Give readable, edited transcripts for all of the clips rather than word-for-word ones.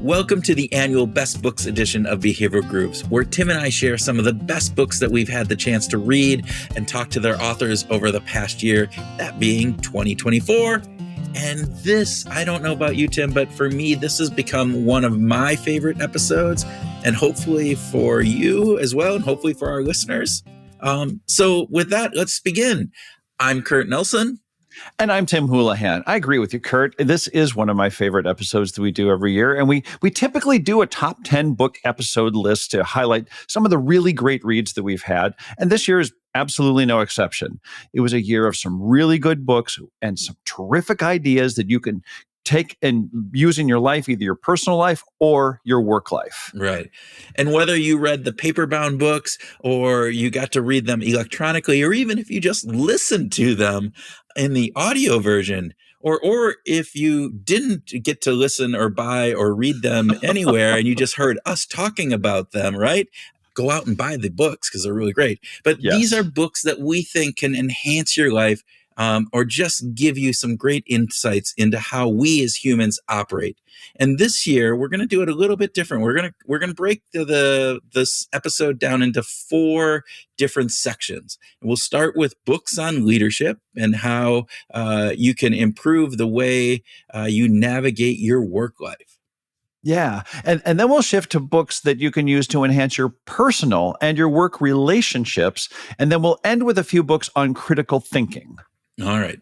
Welcome to the annual Best Books edition of Behavioral Grooves, where Tim and I share some of the best books that we've had the chance to read and talk to their authors over the past year, that being 2024. And this, I don't know about you, Tim, but for me, this has become one of my favorite episodes, and hopefully for you as well, and hopefully for our listeners. So with that, let's begin. I'm Kurt Nelson. And I'm Tim Houlihan. I agree with you, Kurt. This is one of my favorite episodes that we do every year. And we typically do a top 10 book episode list to highlight some of the really great reads that we've had. And this year is absolutely no exception. It was a year of some really good books and some terrific ideas that you can take and use in your life, either your personal life or your work life. Right. And whether you read the paper-bound books or you got to read them electronically, or even if you just listened to them in the audio version, or if you didn't get to listen or buy or read them anywhere and you just heard us talking about them, right? Go out and buy the books because they're really great. But These are books that we think can enhance your life, or just give you some great insights into how we as humans operate. And this year, we're going to do it a little bit different. We're going to break this episode down into 4 different sections. And we'll start with books on leadership and how you can improve the way you navigate your work life. Yeah. And then we'll shift to books that you can use to enhance your personal and your work relationships. And then we'll end with a few books on critical thinking. All right.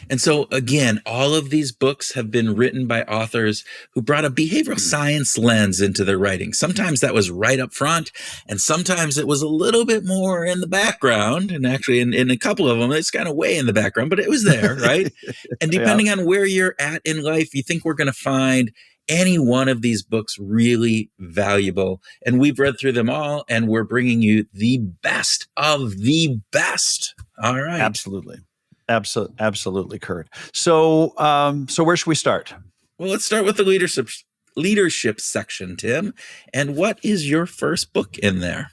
And so, again, all of these books have been written by authors who brought a behavioral science lens into their writing. Sometimes that was right up front, and sometimes it was a little bit more in the background. And actually, in a couple of them, it's kind of way in the background, but it was there, right? And depending on where you're at in life, you think we're going to find any one of these books really valuable. And we've read through them all, and we're bringing you the best of the best. All right. Absolutely. Absolutely, Kurt. So where should we start? Well, let's start with the leadership section, Tim. And what is your first book in there?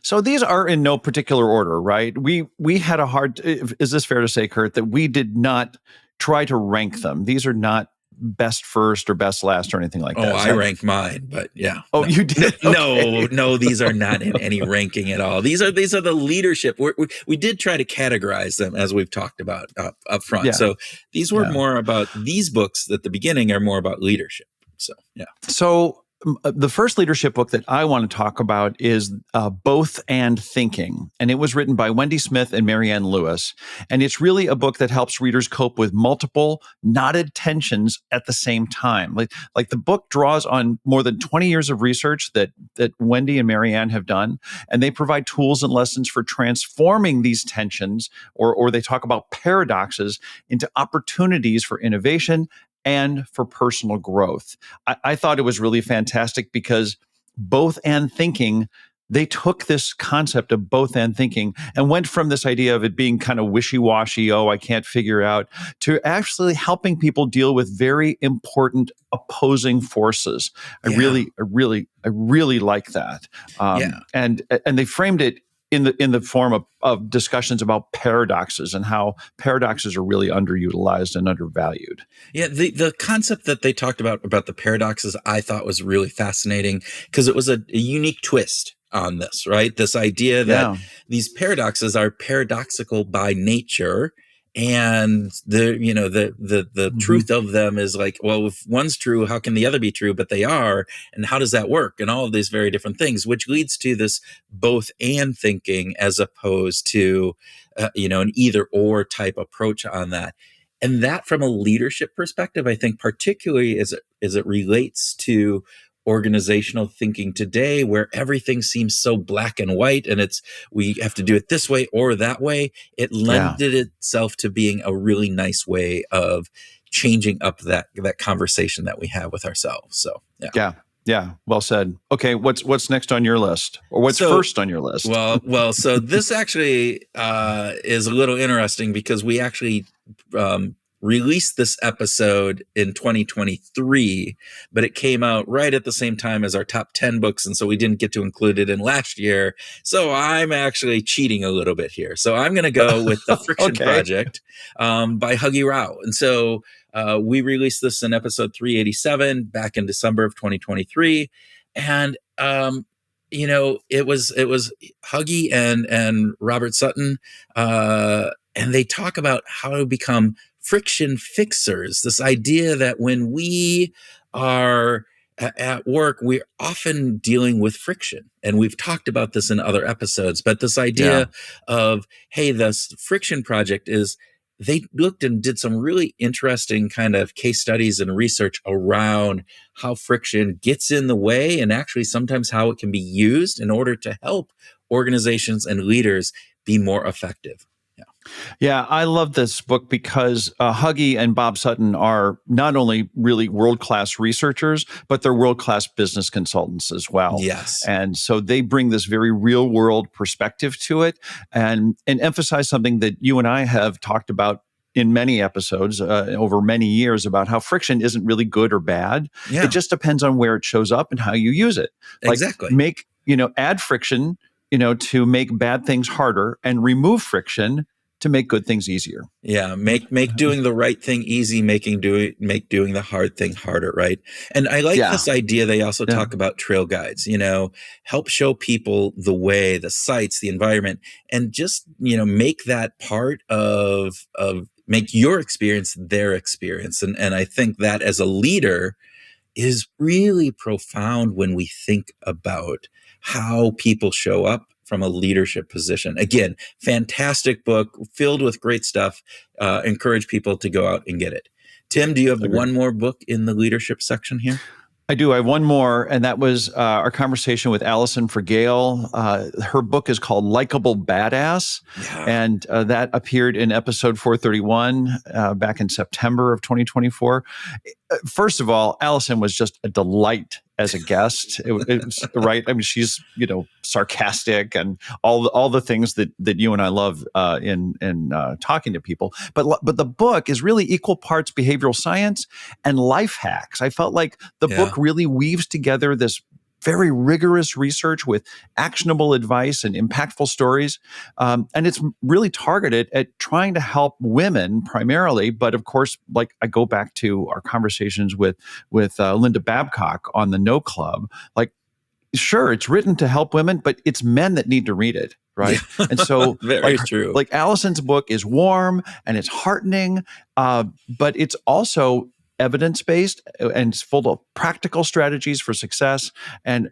So these are in no particular order, right? We had a hard. Is this fair to say, Kurt, that we did not try to rank them? These are not best first or best last or anything like that. Oh, I ranked mine, but yeah. Oh, you did? Okay. No, these are not in any ranking at all. These are the leadership. We did try to categorize them, as we've talked about up front. Yeah. So these were more about, these books at the beginning are more about leadership. So, yeah. So the first leadership book that I want to talk about is Both and Thinking. And it was written by Wendy Smith and Marianne Lewis. And it's really a book that helps readers cope with multiple knotted tensions at the same time. Like the book draws on more than 20 years of research that Wendy and Marianne have done. And they provide tools and lessons for transforming these tensions, or they talk about paradoxes, into opportunities for innovation and for personal growth. I thought it was really fantastic because Both and Thinking, they took this concept of both and thinking and went from this idea of it being kind of wishy-washy, I can't figure out, to actually helping people deal with very important opposing forces. I really like that. And they framed it in the form of discussions about paradoxes and how paradoxes are really underutilized and undervalued. Yeah, the concept that they talked about the paradoxes, I thought was really fascinating because it was a unique twist on this, right? This idea that these paradoxes are paradoxical by nature. And the truth of them is like, well, if one's true, how can the other be true? But they are. And how does that work? And all of these very different things, which leads to this both and thinking as opposed to, an either or type approach on that. And that from a leadership perspective, I think particularly as it relates to organizational thinking today, where everything seems so black and white and we have to do it this way or that way, it lended itself to being a really nice way of changing up that conversation that we have with ourselves. So yeah, well said. Okay, what's next on your list, or what's first on your list? Well, so this actually is a little interesting because we actually released this episode in 2023, but it came out right at the same time as our top 10 books. And so we didn't get to include it in last year. So I'm actually cheating a little bit here. So I'm going to go with The Friction Okay. Project by Huggy Rao. And so we released this in episode 387 back in December of 2023. And, it was Huggy and Robert Sutton, and they talk about how to become friction fixers. This idea that when we are at work, we're often dealing with friction. And we've talked about this in other episodes, but this idea of, hey, this friction project is, they looked and did some really interesting kind of case studies and research around how friction gets in the way, and actually sometimes how it can be used in order to help organizations and leaders be more effective. Yeah, I love this book because Huggy and Bob Sutton are not only really world-class researchers, but they're world-class business consultants as well. Yes. And so they bring this very real-world perspective to it and emphasize something that you and I have talked about in many episodes over many years about how friction isn't really good or bad. Yeah. It just depends on where it shows up and how you use it. Exactly. Add friction, to make bad things harder, and remove friction to make good things easier. Yeah, make doing the right thing easy, make doing the hard thing harder, right? And I like this idea. They also talk about trail guides, help show people the way, the sites, the environment, and just, make that part of make your experience their experience. And I think that as a leader is really profound when we think about how people show up from a leadership position. Again, fantastic book, filled with great stuff. Encourage people to go out and get it. Tim, do you have one more book in the leadership section here? I do. I have one more, and that was our conversation with Allison Fergale. Her book is called Likeable Badass, and that appeared in episode 431 back in September of 2024. First of all, Allison was just a delight as a guest. It's right. I mean, she's sarcastic and all the things that you and I love in talking to people. But the book is really equal parts behavioral science and life hacks. I felt like the book really weaves together this very rigorous research with actionable advice and impactful stories. And it's really targeted at trying to help women primarily. But of course, like I go back to our conversations with Linda Babcock on the No Club, like, sure, it's written to help women, but it's men that need to read it. Right. Yeah. And so very true. Like Allison's book is warm and it's heartening, but it's also evidence-based and it's full of practical strategies for success, and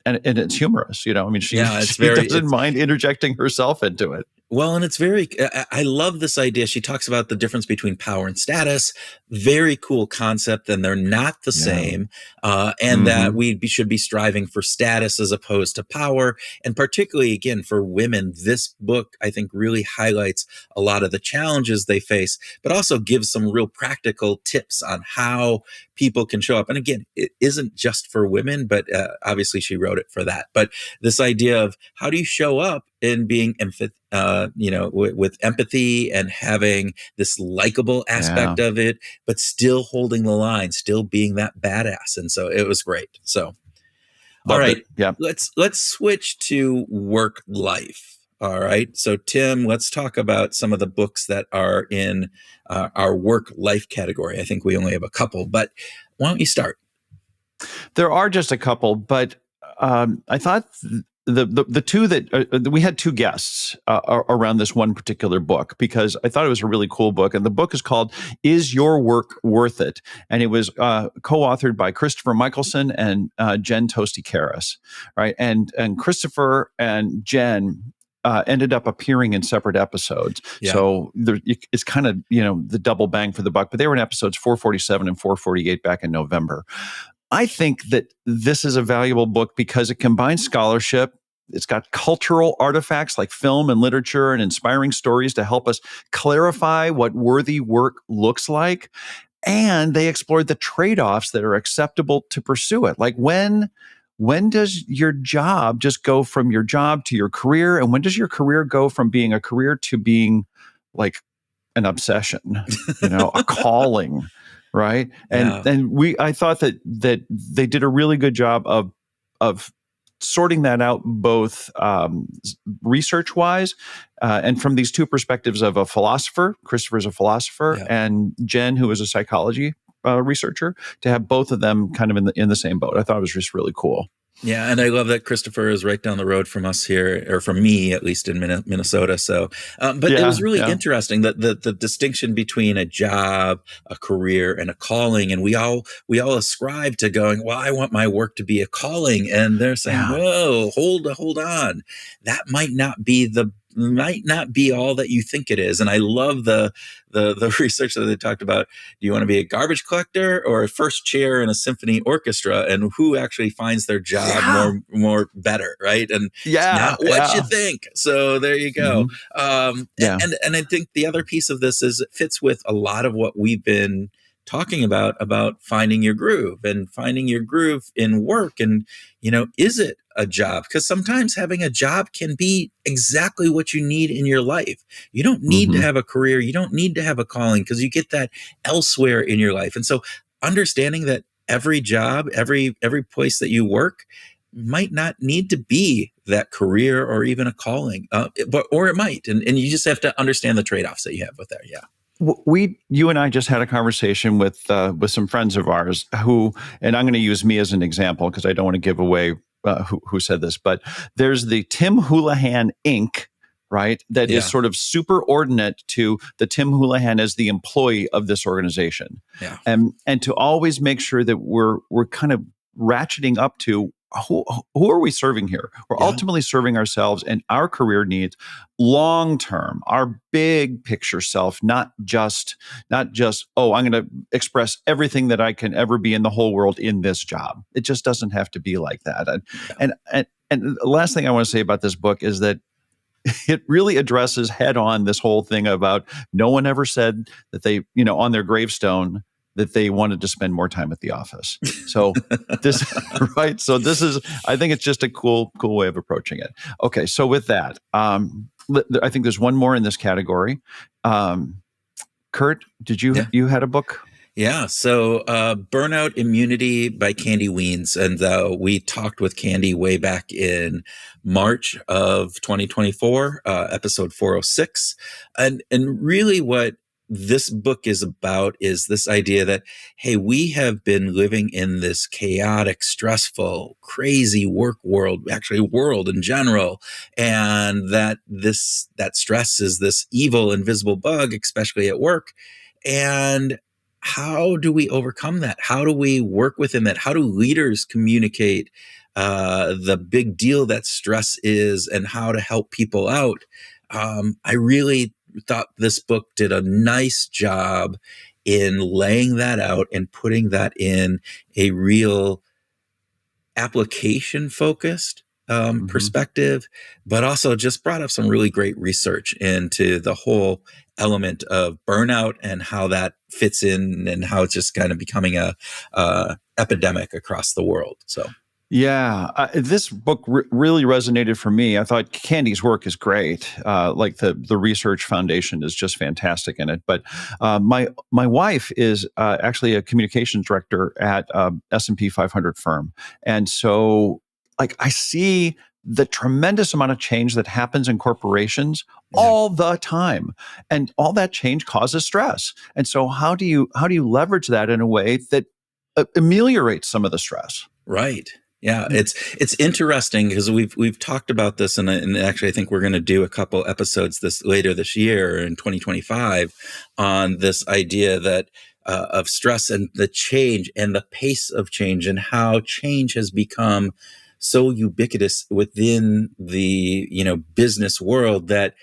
it's humorous. I mean, she doesn't mind interjecting herself into it. Well, and it's I love this idea. She talks about the difference between power and status. Very cool concept, and they're not the same. And that we should be striving for status as opposed to power. And particularly, again, for women, this book, I think, really highlights a lot of the challenges they face, but also gives some real practical tips on how people can show up. And again, it isn't just for women, but obviously she wrote it for that. But this idea of how do you show up in being with empathy and having this likable aspect of it, but still holding the line, still being that badass. And so it was great. So, all right, let's switch to work life. All right. So, Tim, let's talk about some of the books that are in our work life category. I think we only have a couple, but why don't you start? There are just a couple, but I thought the two that we had two guests around this one particular book because I thought it was a really cool book. And the book is called Is Your Work Worth It? And it was co-authored by Christopher Michelson and Jen Toasty Karras, right? And Christopher and Jen ended up appearing in separate episodes. Yeah. So it's kind of, the double bang for the buck, but they were in episodes 447 and 448 back in November. I think that this is a valuable book because it combines scholarship. It's got cultural artifacts like film and literature and inspiring stories to help us clarify what worthy work looks like. And they explored the trade-offs that are acceptable to pursue it. Like when does your job just go from your job to your career? And when does your career go from being a career to being like an obsession, a calling, right? And Yeah. I thought that they did a really good job of sorting that out, both research wise and from these two perspectives of a philosopher. Christopher's a philosopher, Yeah. and Jen, who is a psychology researcher, to have both of them kind of in the same boat. I thought it was just really cool. Yeah, and I love that Christopher is right down the road from us here, or from me at least in Minnesota. So, but it was really interesting that the distinction between a job, a career, and a calling, and we all ascribe to going, well, I want my work to be a calling, and they're saying, whoa, hold on, that might not be all that you think it is. And I love the research that they talked about. Do you want to be a garbage collector or a first chair in a symphony orchestra? And who actually finds their job more better, right? And it's not what you think. So there you go. And I think the other piece of this is it fits with a lot of what we've been talking about finding your groove in work. And, is it a job? Because sometimes having a job can be exactly what you need in your life. You don't need to have a career. You don't need to have a calling, because you get that elsewhere in your life. And so understanding that every job, every place that you work might not need to be that career or even a calling, or it might. And you just have to understand the trade-offs that you have with that. Yeah. You and I just had a conversation with some friends of ours who, and I'm going to use me as an example because I don't want to give away who said this, but there's the Tim Houlihan Inc., right? That is sort of superordinate to the Tim Houlihan as the employee of this organization. Yeah. And to always make sure that we're kind of ratcheting up to who are we serving here? We're ultimately serving ourselves and our career needs long term, our big picture self, not just, I'm going to express everything that I can ever be in the whole world in this job. It just doesn't have to be like that. And the last thing I want to say about this book is that it really addresses head on this whole thing about no one ever said that they, on their gravestone, that they wanted to spend more time at the office. So this, right? So this is, I think it's just a cool way of approaching it. Okay. So with that, I think there's one more in this category. Kurt, did you had a book? Yeah. So Burnout Immunity by Candy Weens. And we talked with Candy way back in March of 2024, episode 406. And really what this book is about is this idea that, hey, we have been living in this chaotic, stressful, crazy work world, actually world in general. And that stress is this evil, invisible bug, especially at work. And how do we overcome that? How do we work within that? How do leaders communicate the big deal that stress is and how to help people out? I really thought this book did a nice job in laying that out and putting that in a real application focused perspective, but also just brought up some really great research into the whole element of burnout and how that fits in and how it's just kind of becoming a epidemic across the world. So. Yeah, this book really resonated for me. I thought Candy's work is great. Like the research foundation is just fantastic in it. But my wife is actually a communications director at S&P 500 firm, and so like I see the tremendous amount of change that happens in corporations all the time, and all that change causes stress. And so how do you leverage that in a way that ameliorates some of the stress? Right. Yeah, it's interesting because we've talked about this, and actually I think we're going to do a couple episodes later this year in 2025 on this idea that of stress and the change and the pace of change and how change has become so ubiquitous within the business world that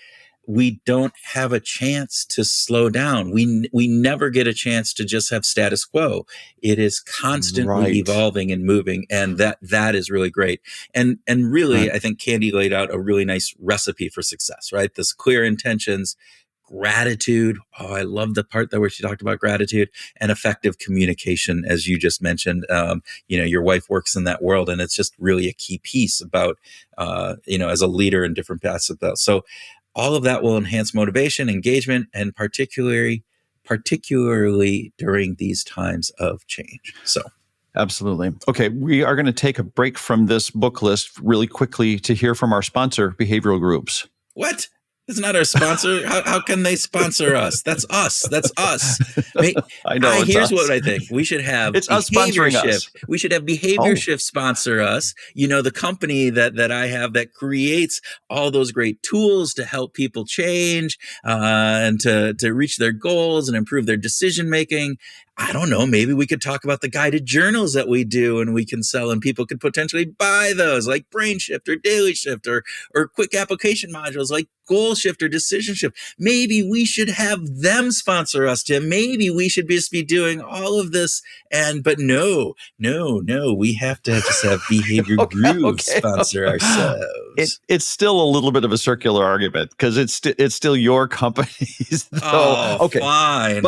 we don't have a chance to slow down. We never get a chance to just have status quo. It is constantly evolving and moving, and that is really great. And really, I think Candy laid out a really nice recipe for success. Right, this clear intentions, gratitude. Oh, I love the part where she talked about gratitude and effective communication, as you just mentioned. Your wife works in that world, and it's just really a key piece about as a leader in different paths of that. So All of that will enhance motivation, engagement, and particularly during these times of change. So absolutely. Okay, we are going to take a break from this book list really quickly to hear from our sponsor, Behavioral Groups. what? It's not our sponsor. How can they sponsor us? That's us. That's us. I know. Here's what I think. We should have It's us Behavior sponsoring Shift. us. We should have Behavior Shift sponsor us. You know, the company that I have that creates all those great tools to help people change and to reach their goals and improve their decision making. I don't know, maybe we could talk about the guided journals that we do and we can sell, and people could potentially buy those, like Brain Shift or Daily Shift or quick application modules like Goal Shift or Decision Shift. Maybe we should have them sponsor us, Tim. Maybe we should just be doing all of this. But no, we have to just have Behavior Groups sponsor ourselves. It's still a little bit of a circular argument because it's still your companies. Fine.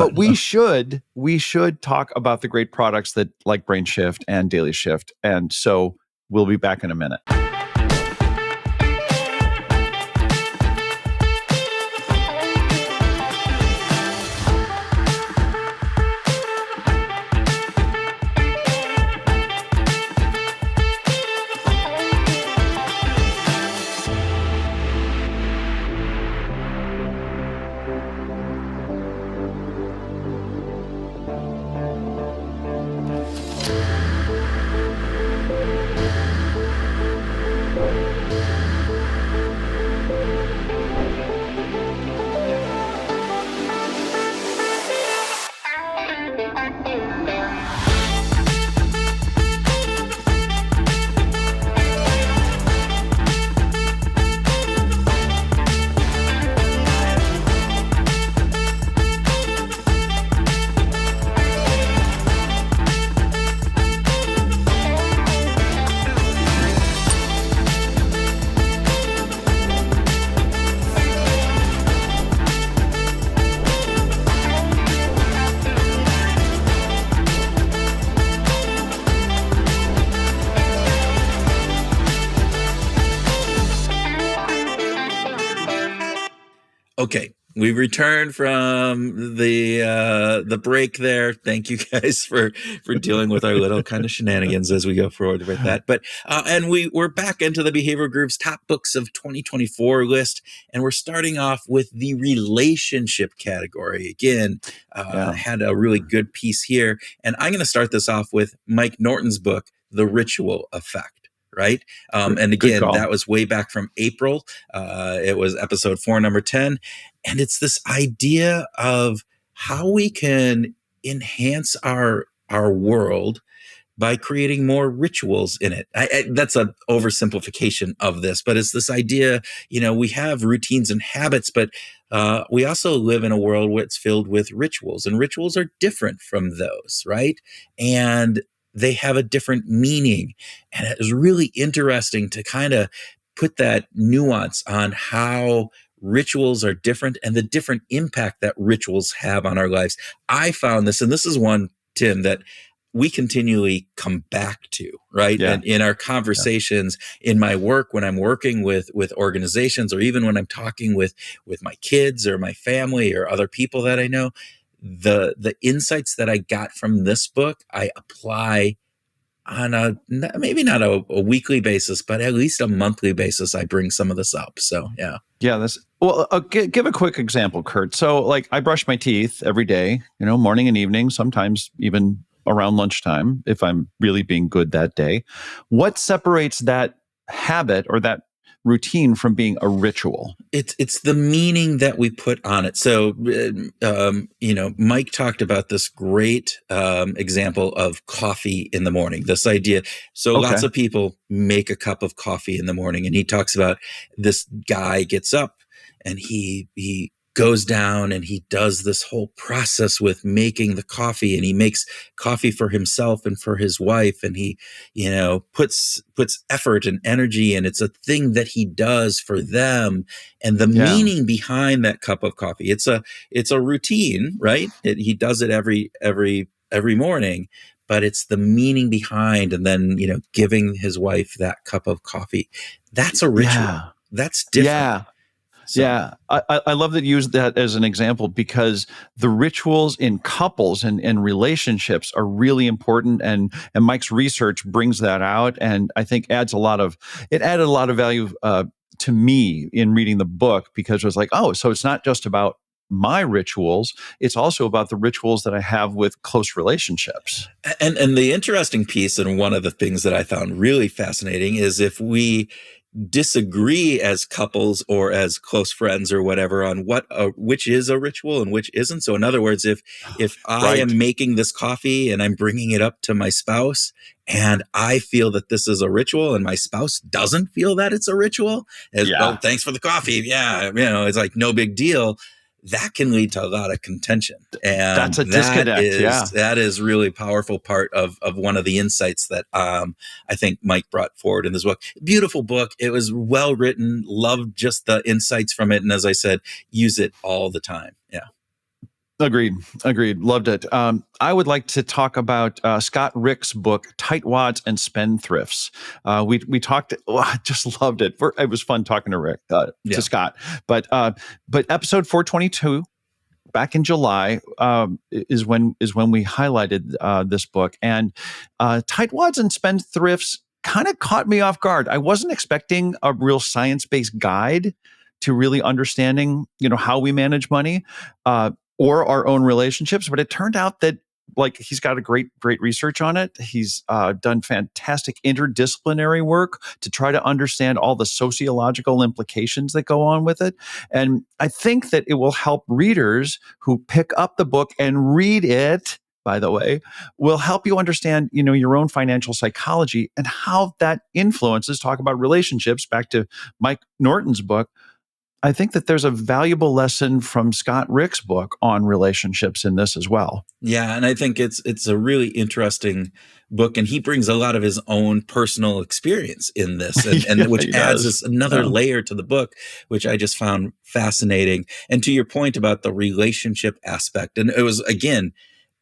But we should talk about the great products that like Brain Shift and Daily Shift. And so we'll be back in a minute. Okay, we returned from the break there. Thank you guys for dealing with our little kind of shenanigans as we go forward with that. But and we're back into the Behavior Group's top books of 2024 list, and we're starting off with the relationship category. Again, had a really good piece here, and I'm going to start this off with Mike Norton's book, The Ritual Effect. Right. And again, that was way back from April. It was episode 4, number 10. And it's this idea of how we can enhance our world by creating more rituals in it. That's an oversimplification of this, but it's this idea, we have routines and habits, but we also live in a world where it's filled with rituals, and rituals are different from those, right? And they have a different meaning. And it was really interesting to kind of put that nuance on how rituals are different and the different impact that rituals have on our lives. I found this, and this is one, Tim, that we continually come back to, right? Yeah. And in our conversations, in my work, when I'm working with organizations, or even when I'm talking with my kids or my family or other people that I know, the insights that I got from this book, I apply on maybe not a weekly basis, but at least a monthly basis. I bring some of this up. So, yeah. Yeah. Give a quick example, Kurt. So like I brush my teeth every day, morning and evening, sometimes even around lunchtime, if I'm really being good that day. What separates that habit or that routine from being a ritual? It's the meaning that we put on it. So, Mike talked about this great example of coffee in the morning, this idea. So lots of people make a cup of coffee in the morning, and he talks about this guy gets up and he goes down and he does this whole process with making the coffee, and he makes coffee for himself and for his wife, and he puts effort and energy, and it's a thing that he does for them. And the meaning behind that cup of coffee, it's a routine, right? He does it every morning, but it's the meaning behind, and then giving his wife that cup of coffee. That's a ritual. That's different. Yeah. So Yeah, I love that you used that as an example because the rituals in couples and relationships are really important, and Mike's research brings that out, and I think added a lot of value to me in reading the book because it was like, oh, so it's not just about my rituals; it's also about the rituals that I have with close relationships. and the interesting piece, and one of the things that I found really fascinating, is if we disagree as couples or as close friends or whatever on which is a ritual and which isn't. So in other words, if I Right? am making this coffee and I'm bringing it up to my spouse and I feel that this is a ritual and my spouse doesn't feel that it's a ritual, as well, Yeah, thanks for the coffee, yeah, it's like no big deal, that can lead to a lot of contention. And that's a disconnect. Yeah. that is really powerful part of one of the insights that I think Mike brought forward in this book. Beautiful book. It was well written. Loved just the insights from it. And as I said, use it all the time. Yeah. Agreed. Agreed. Loved it. I would like to talk about Scott Rick's book, Tightwads and Spendthrifts. We talked. Oh, I just loved it. It was fun talking to Rick, to Yeah. Scott. But episode 422 back in July is when we highlighted this book, and Tightwads and Spendthrifts kind of caught me off guard. I wasn't expecting a real science-based guide to really understanding, how we manage money or our own relationships, but it turned out that like he's got a great research on it. He's done fantastic interdisciplinary work to try to understand all the sociological implications that go on with it. And I think that it will help readers who pick up the book and read it, by the way, will help you understand, your own financial psychology and how that influences, talk about relationships, back to Mike Norton's book. I think that there's a valuable lesson from Scott Rick's book on relationships in this as well. Yeah, and I think it's a really interesting book, and he brings a lot of his own personal experience in this, and Yeah, which he adds does. this another Yeah. layer to the book, which I just found fascinating. And to your point about the relationship aspect, and it was again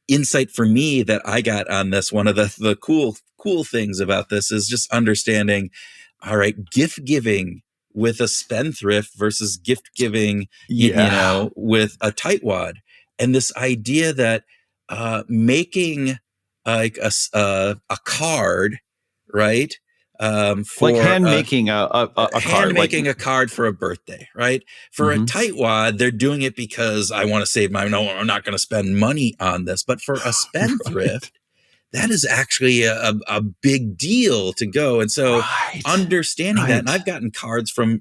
insight for me that I got on this. One of the cool things about this is just understanding, all right, gift giving with a spendthrift versus gift giving, Yeah. with a tightwad, and this idea that making like a card, right? Like For hand making a hand card. Like, making a card for a birthday, right? For a mhm. tightwad, they're doing it because I want to save my, no, I'm not going to spend money on this. But for a Right. spendthrift, that is actually a big deal to go. And so Right. understanding that, and Right. I've gotten cards from,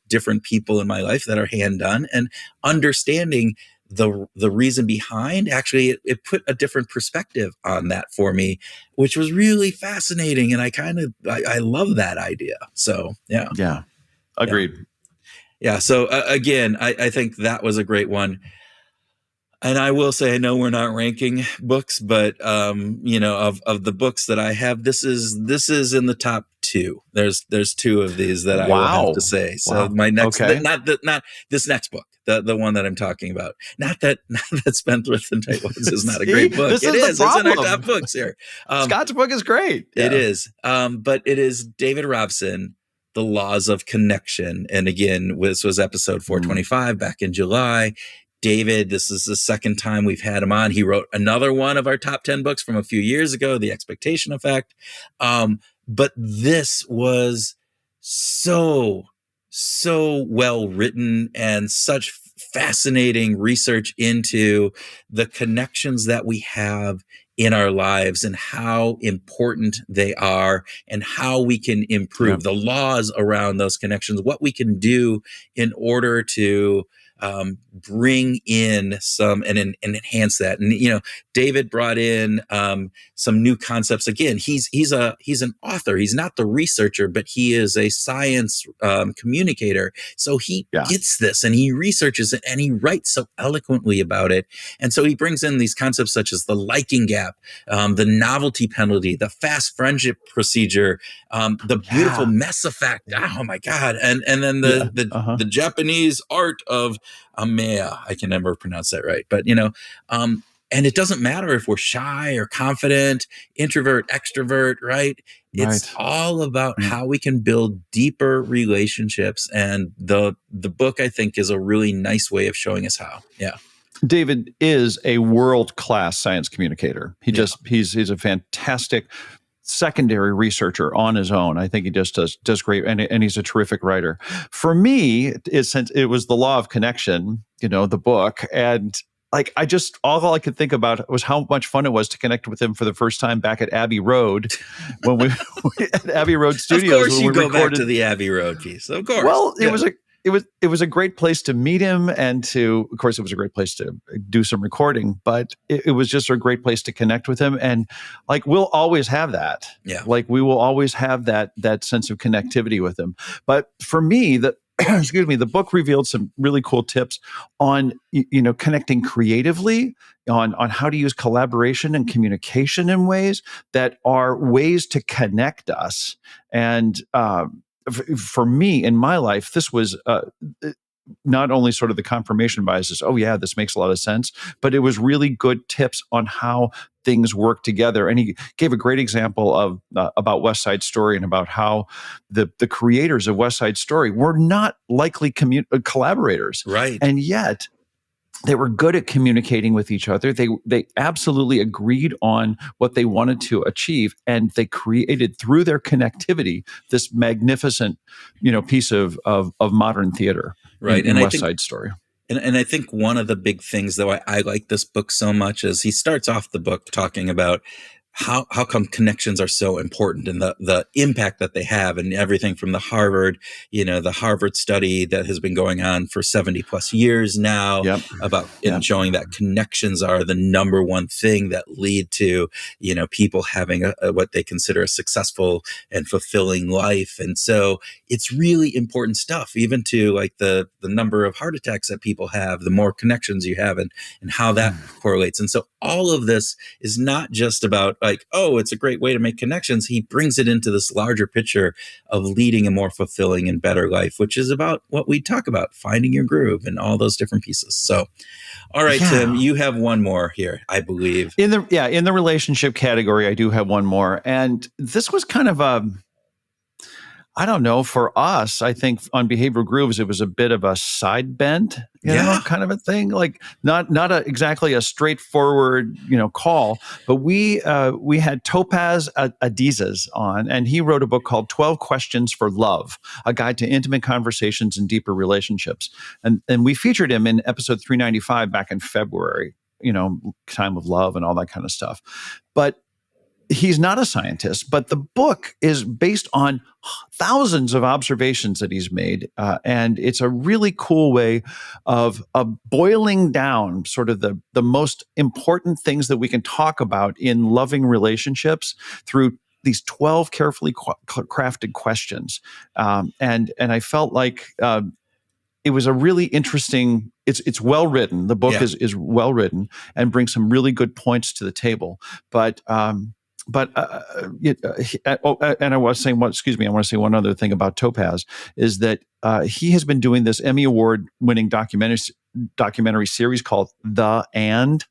different people in my life that are hand done, and understanding the reason behind, actually it put a different perspective on that for me, which was really fascinating. And I love that idea. So yeah. Yeah. Yeah. Agreed. Yeah. So again, I think that was a great one. And I will say, I know we're not ranking books, but of the books that I have, this is in the top two. There's two of these that I will have to Wow. say. So Wow. my next, Okay. not this next book, the one that I'm talking about. Not that not that Spendthrift and Tightwads is not a See, great book. this It is the is. It's in our problem. top books here. Um, Scott's book is great. it Yeah. is. But it is David Robson, The Laws of Connection. And again, this was episode Mm. 425 back in July. David, this is the second time we've had him on. He wrote another one of our top 10 books from a few years ago, The Expectation Effect. But this was so, so well written, and such fascinating research into the connections that we have in our lives and how important they are and how we can Yeah. improve the laws around those connections, what we can do in order to bring in some and enhance that. And David brought in some new concepts. Again, he's an author. He's not the researcher, but he is a science communicator. So he Yeah. gets this and he researches it and he writes so eloquently about it. And so he brings in these concepts such as the liking gap, the novelty penalty, the fast friendship procedure, the beautiful Yeah. mess effect. Oh my God! And then Yeah. the Japanese art of Amea. I can never pronounce that right, but and it doesn't matter if we're shy or confident, introvert, extrovert, right? It's all about how we can build deeper relationships. And the book, I think, is a really nice way of showing us how. Yeah. David is a world-class science communicator. He's a fantastic secondary researcher on his own. I think he just does great, and he's a terrific writer. For me, since it was The Law of Connection, the book, and like all I could think about was how much fun it was to connect with him for the first time back at Abbey Road when we at Abbey Road Studios. Of course, you go back to the Abbey Road piece. Of course. Well, it was a great place to meet him, and of course, it was a great place to do some recording. But it was just a great place to connect with him, and like we'll always have that. Yeah, like we will always have that sense of connectivity with him. But for me, the book revealed some really cool tips on connecting creatively, on how to use collaboration and communication in ways that are ways to connect us. And for me in my life, this was not only sort of the confirmation biases, oh yeah, this makes a lot of sense, but it was really good tips on how things work together. And he gave a great example of about West Side Story, and about how the creators of West Side Story were not likely collaborators. Right. And yet they were good at communicating with each other. They absolutely agreed on what they wanted to achieve, and they created, through their connectivity, this magnificent, piece of modern theater. Right. In West Side Story. And I think one of the big things, though, I like this book so much, is he starts off the book talking about how come connections are so important, and the impact that they have, and everything from the Harvard study that has been going on for 70 plus years now, about showing that connections are the number one thing that lead to, people having what they consider a successful and fulfilling life. And so it's really important stuff, even to like the number of heart attacks that people have, the more connections you have, and how that correlates. And so all of this is not just about like, oh, it's a great way to make connections. He brings it into this larger picture of leading a more fulfilling and better life, which is about what we talk about, finding your groove and all those different pieces. So, all right, Tim, you have one more here, I believe. In the relationship category, I do have one more. And this was kind of I don't know, for us, I think on Behavioral Grooves, it was a bit of a side bent, kind of a thing, like not exactly a straightforward, call. But we had Topaz Adizes on, and he wrote a book called 12 Questions for Love, a guide to intimate conversations and deeper relationships. And we featured him in episode 395 back in February, time of love and all that kind of stuff. But he's not a scientist, but the book is based on thousands of observations that he's made. And it's a really cool way of boiling down sort of the most important things that we can talk about in loving relationships through these 12 carefully crafted questions. And I felt like it was a really interesting, it's well written. The book is well written and brings some really good points to the table. And I was saying, I want to say one other thing about Topaz, is that he has been doing this Emmy Award-winning documentary series called And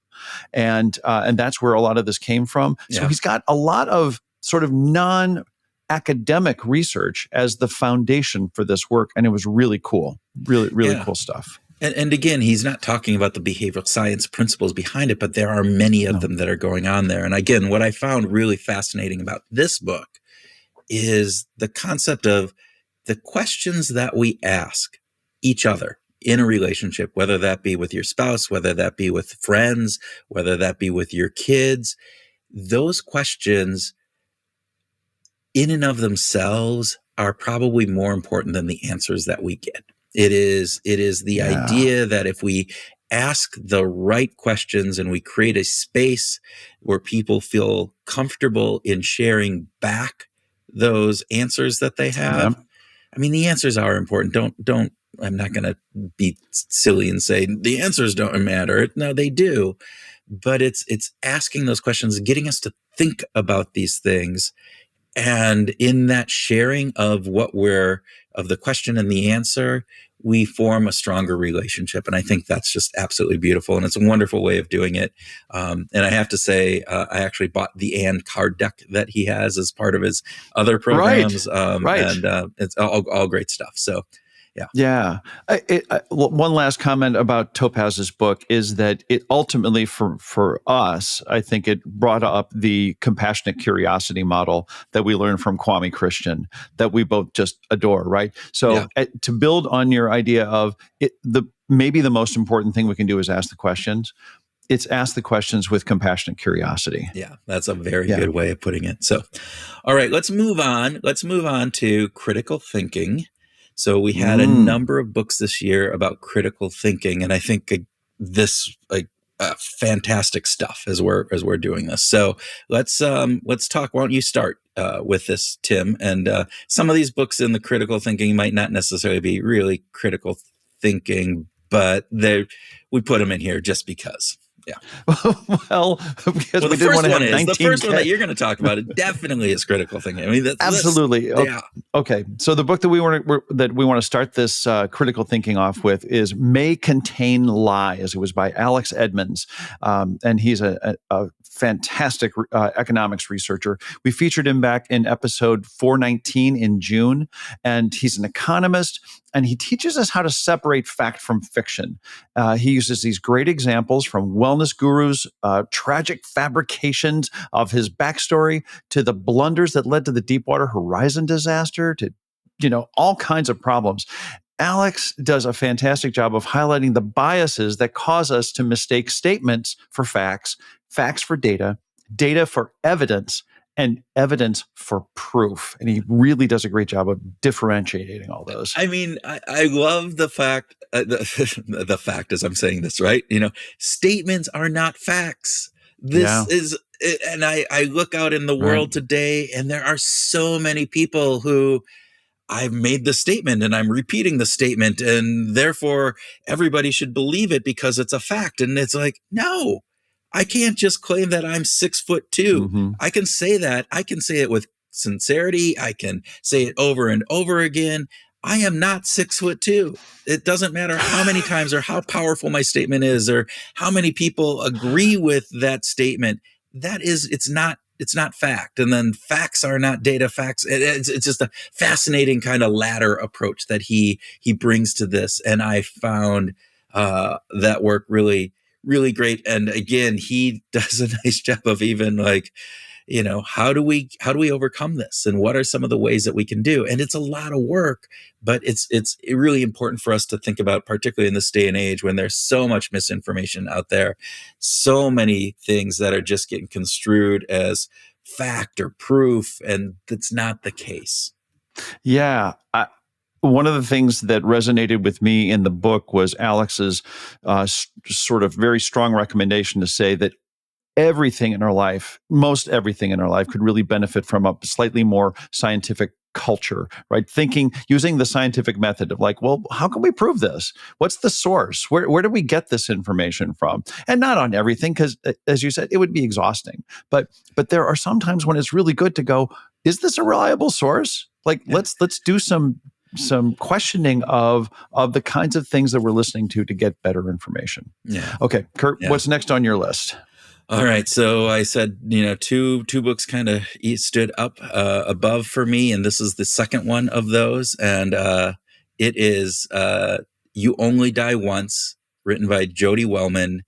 that's where a lot of this came from. So he's got a lot of sort of non-academic research as the foundation for this work, and it was really cool, really cool stuff. And again, he's not talking about the behavioral science principles behind it, but there are many of them that are going on there. And again, what I found really fascinating about this book is the concept of the questions that we ask each other in a relationship, whether that be with your spouse, whether that be with friends, whether that be with your kids. Those questions in and of themselves are probably more important than the answers that we get. It is the idea that if we ask the right questions and we create a space where people feel comfortable in sharing back those answers that they have. I mean, the answers are important. Don't, I'm not going to be silly and say the answers don't matter. No, they do. But it's asking those questions, getting us to think about these things, And in that sharing of of the question and the answer, we form a stronger relationship. And I think that's just absolutely beautiful. And it's a wonderful way of doing it. And I have to say, I actually bought the And card deck that he has as part of his other programs. Right. And it's all great stuff. So, yeah. Yeah. One last comment about Topaz's book is that it ultimately, for us, I think it brought up the compassionate curiosity model that we learned from Kwame Christian that we both just adore, right? So to build on your idea of it, maybe the most important thing we can do is ask the questions. It's ask the questions with compassionate curiosity. Yeah, that's a very good way of putting it. So, all right, let's move on. Let's move on to critical thinking. So we had a number of books this year about critical thinking, and I think this fantastic stuff as we're doing this. So let's talk. Why don't you start with this, Tim? And some of these books in the critical thinking might not necessarily be really critical thinking, but we put them in here just because. Yeah. Well, because we didn't want to have 19. The first one that you're going to talk about, it definitely is critical thinking. I mean, absolutely. Okay. So the book that we want to start this critical thinking off with is "May Contain Lies." It was by Alex Edmonds, and he's a fantastic economics researcher. We featured him back in episode 419 in June, and he's an economist, and he teaches us how to separate fact from fiction. He uses these great examples from wellness gurus, tragic fabrications of his backstory, to the blunders that led to the Deepwater Horizon disaster, to all kinds of problems. Alex does a fantastic job of highlighting the biases that cause us to mistake statements for facts, facts for data, data for evidence, and evidence for proof. And he really does a great job of differentiating all those. I mean, I love the fact, the fact as I'm saying this, right? Statements are not facts. This is, and I look out in the world today, and there are so many people who I've made the statement and I'm repeating the statement, and therefore everybody should believe it because it's a fact. And it's like, no, I can't just claim that I'm 6'2". Mm-hmm. I can say that. I can say it with sincerity. I can say it over and over again. I am not 6'2". It doesn't matter how many times or how powerful my statement is or how many people agree with that statement. It's not fact. And then facts are not data. Facts. It's just a fascinating kind of ladder approach that he brings to this. And I found that work really, really great. And again, he does a nice job of even how do we overcome this, and what are some of the ways that we can do? And it's a lot of work, but it's really important for us to think about, particularly in this day and age when there's so much misinformation out there, so many things that are just getting construed as fact or proof, and that's not the case. Yeah. One of the things that resonated with me in the book was Alex's sort of very strong recommendation to say that everything in our life, most everything in our life, could really benefit from a slightly more scientific culture, right? Thinking, using the scientific method of well, how can we prove this? What's the source? Where do we get this information from? And not on everything, because as you said, it would be exhausting. But there are some times when it's really good to go, is this a reliable source? Let's do some questioning of the kinds of things that we're listening to get better information. Yeah. Okay, Kurt, what's next on your list? All right. So I said, two books kind of stood up above for me. And this is the second one of those. And it is You Only Die Once, written by Jody Wellman,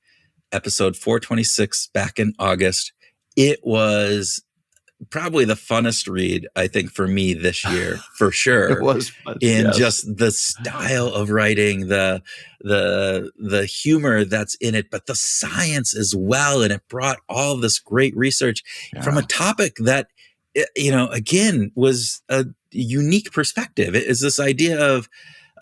episode 426 back in August. It was probably the funnest read, I think, for me this year, for sure. It was fun. Just the style of writing, the humor that's in it, but the science as well. And it brought all of this great research from a topic that, again, was a unique perspective. It is this idea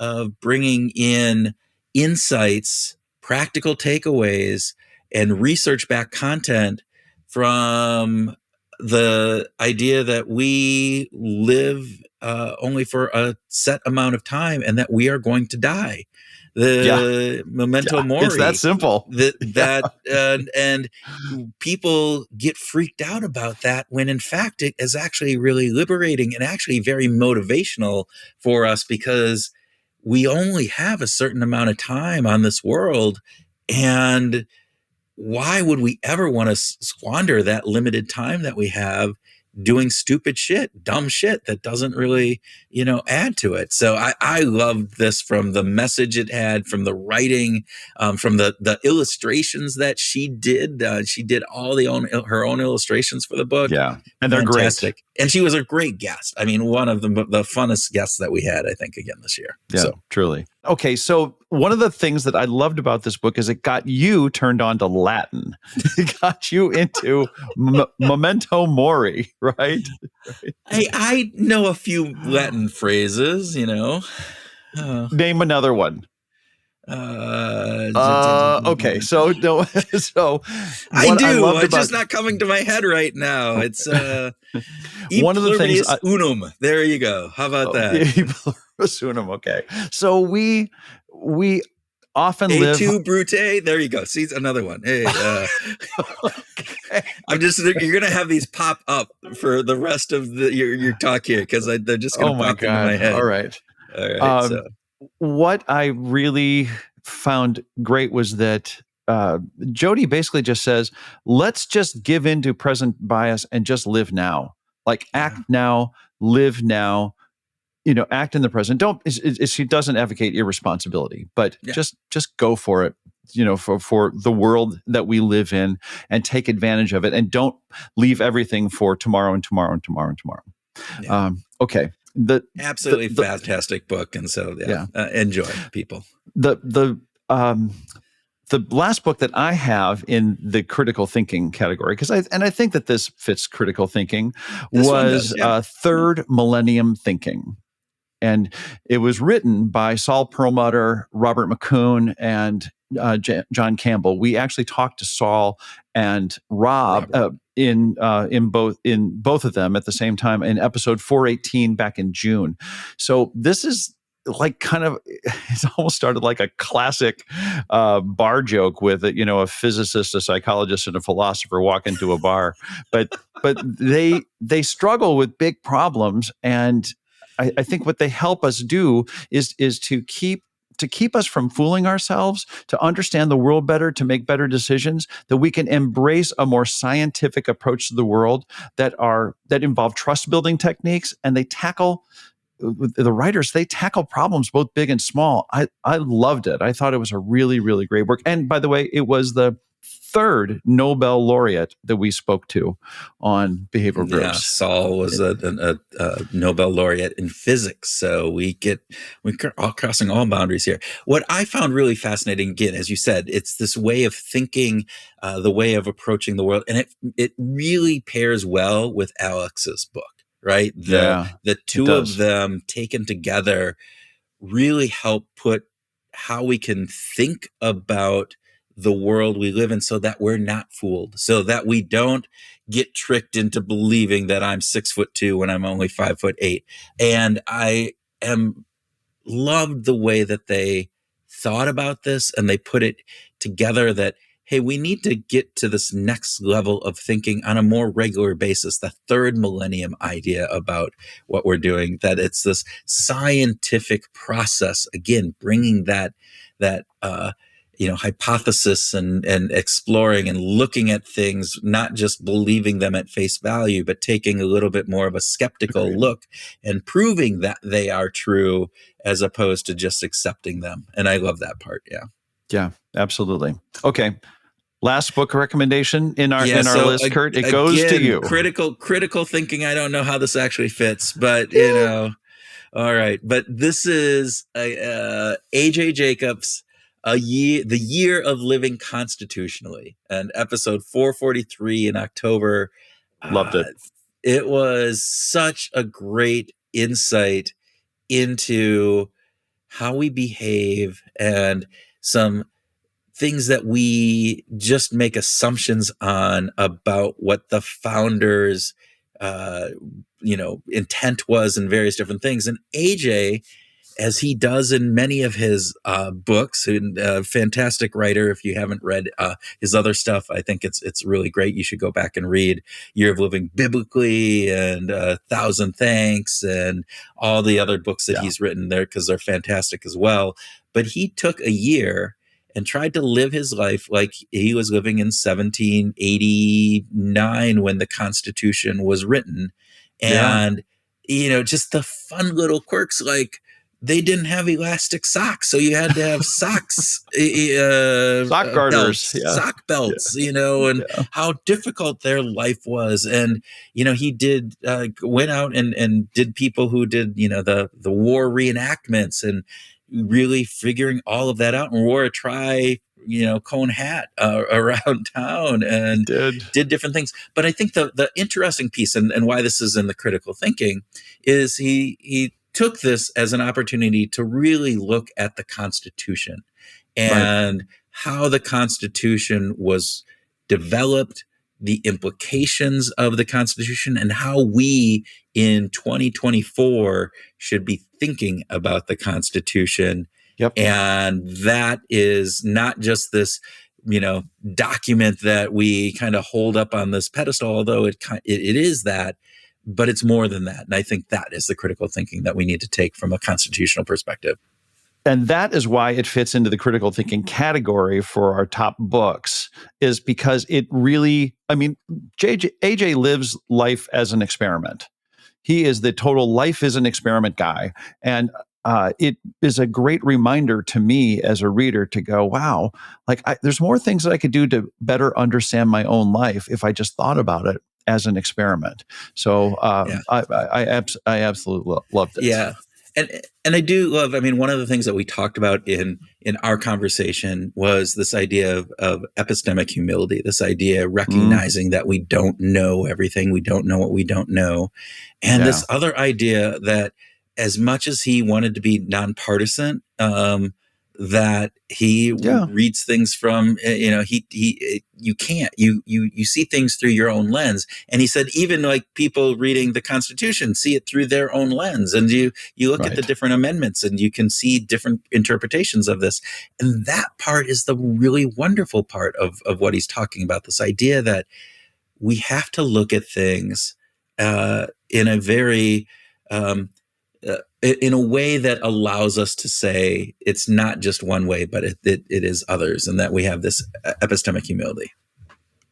of bringing in insights, practical takeaways, and research-backed content from the idea that we live only for a set amount of time and that we are going to die. the memento It's that mori. simple. And people get freaked out about that when in fact it is actually really liberating and actually very motivational for us, because we only have a certain amount of time on this world, and why would we ever want to squander that limited time that we have doing stupid shit, dumb shit that doesn't really, add to it. So I loved this, from the message it had, from the writing, from the illustrations that she did. She did all her own illustrations for the book. Yeah, and they're fantastic. Great. And she was a great guest. I mean, one of the funnest guests that we had, I think, again this year. Yeah, so truly. Okay, so one of the things that I loved about this book is it got you turned on to Latin. It got you into memento mori, right? I know a few Latin phrases, Name another one. Okay, so no, so I do. It's just not coming to my head right now. It's one of the things. Unum. There you go. How about that? Unum. Okay, so we often live. Tu Brute. There you go. See, another one. Hey, okay. You're gonna have these pop up for the rest of your talk here, because they're just gonna pop into my head. All right. So what I really found great was that Jody basically just says, let's just give into present bias and just live now. Like act now, live now, act in the present. She doesn't advocate irresponsibility, but just go for it, for the world that we live in, and take advantage of it, and don't leave everything for tomorrow and tomorrow and tomorrow and tomorrow. Yeah. Okay. Absolutely fantastic book. And so, enjoy, people. The last book that I have in the critical thinking category, because I think that this fits critical thinking, was Third Millennium Thinking. And it was written by Saul Perlmutter, Robert McCune, and John Campbell. We actually talked to Saul and Rob in both of them at the same time in episode 418 back in June. So this is like it's almost started like a classic bar joke with a physicist, a psychologist, and a philosopher walk into a bar, but they struggle with big problems, and I think what they help us do is to keep us from fooling ourselves, to understand the world better, to make better decisions, that we can embrace a more scientific approach to the world that involve trust building techniques, and they tackle problems both big and small. I loved it. I thought it was a really, really great work. And by the way, it was the third Nobel laureate that we spoke to on behavioral groups. Yeah, Saul was a Nobel laureate in physics. So we're all crossing all boundaries here. What I found really fascinating, again, as you said, it's this way of thinking, the way of approaching the world. And it really pairs well with Alex's book, right? The two of them taken together really help put how we can think about the world we live in, so that we're not fooled, so that we don't get tricked into believing that I'm 6'2" when I'm only 5'8". And I loved the way that they thought about this, and they put it together that, hey, we need to get to this next level of thinking on a more regular basis, the third millennium idea about what we're doing, that it's this scientific process, again, bringing that hypothesis and exploring and looking at things, not just believing them at face value, but taking a little bit more of a skeptical look and proving that they are true, as opposed to just accepting them. And I love that part. Yeah. Yeah, absolutely. Okay. Last book recommendation in our list, Kurt. It goes to you. Critical thinking. I don't know how this actually fits, but all right. But this is A.J. Jacobs, the year of living constitutionally, and episode 443 in October. Loved it. It was such a great insight into how we behave and some things that we just make assumptions on about what the founders, intent was, and various different things. And AJ as he does in many of his books, and fantastic writer. If you haven't read his other stuff, I think it's really great. You should go back and read Year of Living Biblically and Thousand Thanks and all the other books that he's written there, because they're fantastic as well. But he took a year and tried to live his life like he was living in 1789 when the Constitution was written. And, just the fun little quirks, like they didn't have elastic socks, so you had to have socks, sock garters, sock belts, and how difficult their life was. And, he did, went out and did people who did, the war reenactments, and really figuring all of that out, and wore a cone hat around town, and did different things. But I think the interesting piece, and why this is in the critical thinking, is he took this as an opportunity to really look at the Constitution and how the Constitution was developed, the implications of the Constitution, and how we in 2024 should be thinking about the Constitution. And that is not just this, document that we kind of hold up on this pedestal, although it is that, but it's more than that. And I think that is the critical thinking that we need to take from a constitutional perspective. And that is why it fits into the critical thinking category for our top books, is because it really, AJ lives life as an experiment. He is the total life is an experiment guy. And it is a great reminder to me as a reader to go, wow, there's more things that I could do to better understand my own life if I just thought about it as an experiment. So I absolutely loved it. Yeah. And I do love, one of the things that we talked about in our conversation was this idea of epistemic humility, this idea of recognizing that we don't know everything, we don't know what we don't know. And this other idea that as much as he wanted to be nonpartisan, that he reads things from, you can't, you see things through your own lens. And he said, even like people reading the Constitution see it through their own lens. And you look at the different amendments and you can see different interpretations of this. And that part is the really wonderful part of what he's talking about. This idea that we have to look at things in a very, in a way that allows us to say it's not just one way, but it is others, and that we have this epistemic humility.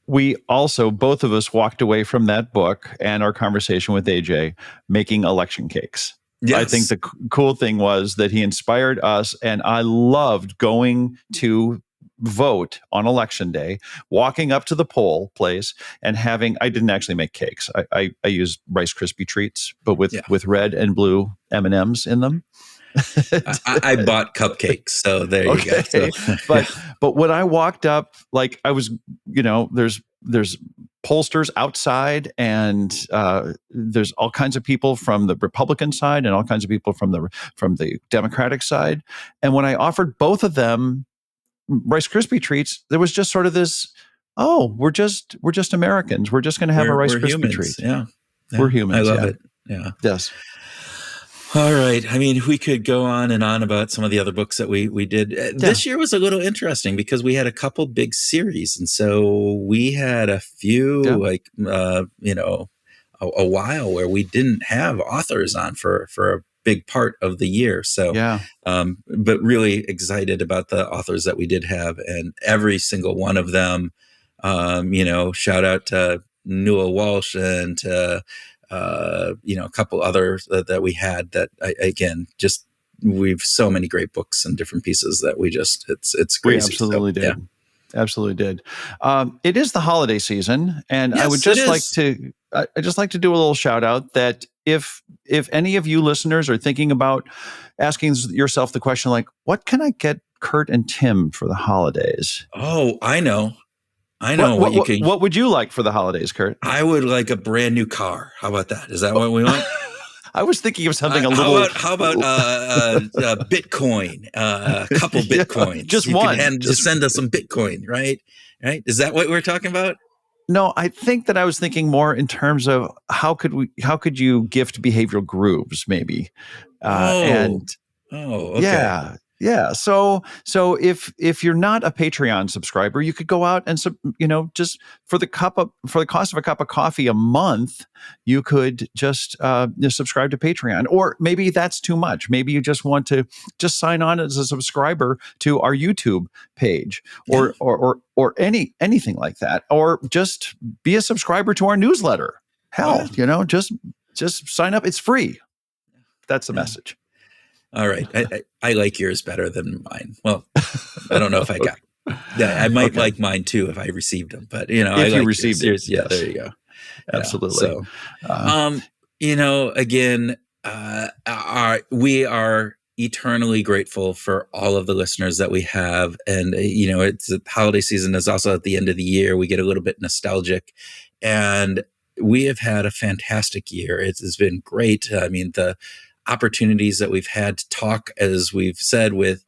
We also, both of us, walked away from that book and our conversation with AJ making election cakes. Yes. I think the cool thing was that he inspired us, and I loved going to vote on election day, walking up to the poll place and I didn't actually make cakes. I used Rice Krispie treats, but with red and blue M&Ms in them. I bought cupcakes, so there you go. So, but when I walked up, I was, there's pollsters outside, and there's all kinds of people from the Republican side and all kinds of people from the Democratic side. And when I offered both of them Rice Krispie treats, there was just sort of this, we're just Americans. We're just going to have a Rice Krispie treat. Yeah. We're humans. I love it. Yeah. Yes. All right. We could go on and on about some of the other books that we did. This year was a little interesting because we had a couple big series. And so we had a few, a while where we didn't have authors on for a big part of the year. So, but really excited about the authors that we did have, and every single one of them, shout out to Newell Walsh and to, a couple others that we had that we've so many great books and different pieces that it's crazy. We absolutely did. Yeah. Absolutely did. It is the holiday season, and I would just like to do a little shout out that if any of you listeners are thinking about asking yourself the question, like, what can I get Kurt and Tim for the holidays? Oh, I know what you can. What would you like for the holidays, Kurt? I would like a brand new car. How about that? Is that what we want? I was thinking of something a little. How about Bitcoin? A couple Bitcoins. Just one. And just send us some Bitcoin, right? Right? Is that what we're talking about? No, I think that I was thinking more in terms of how could you gift behavioral grooves, maybe, and Oh, okay. Yeah. So if you're not a Patreon subscriber, you could go out and just for the cost of a cup of coffee a month, you could just subscribe to Patreon. Or maybe that's too much. Maybe you just want to just sign on as a subscriber to our YouTube page, Yeah. or anything like that, or just be a subscriber to our newsletter. Oh, yeah. Hell, just sign up. It's free. That's the Yeah. message. All right. I like yours better than mine. Well, I don't know if I got. Yeah, I might like mine too if I received them, but I If you like received it, Yeah, yes. there you go. Absolutely. Yeah. So, again, we are eternally grateful for all of the listeners that we have, and it's the holiday season is also at the end of the year. We get a little bit nostalgic, and we have had a fantastic year. It's been great. I mean, the opportunities that we've had to talk, as we've said, with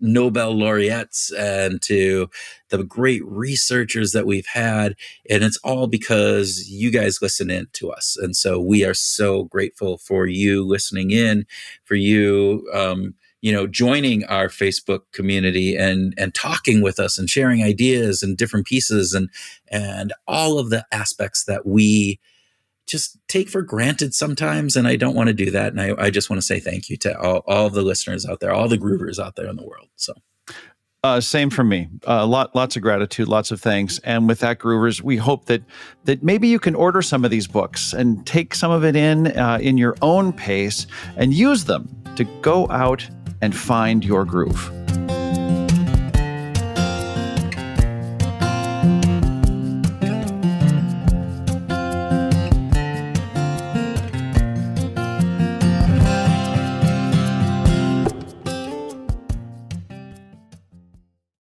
Nobel laureates and to the great researchers that we've had. And it's all because you guys listen in to us. And so we are so grateful for you listening in, for you, joining our Facebook community and talking with us and sharing ideas and different pieces and all of the aspects that we just take for granted sometimes. And I don't want to do that. And I just want to say thank you to all the listeners out there, all the groovers out there in the world. So. Same from me. Lots of gratitude, lots of thanks. And with that, groovers, we hope that maybe you can order some of these books and take some of it in your own pace and use them to go out and find your groove.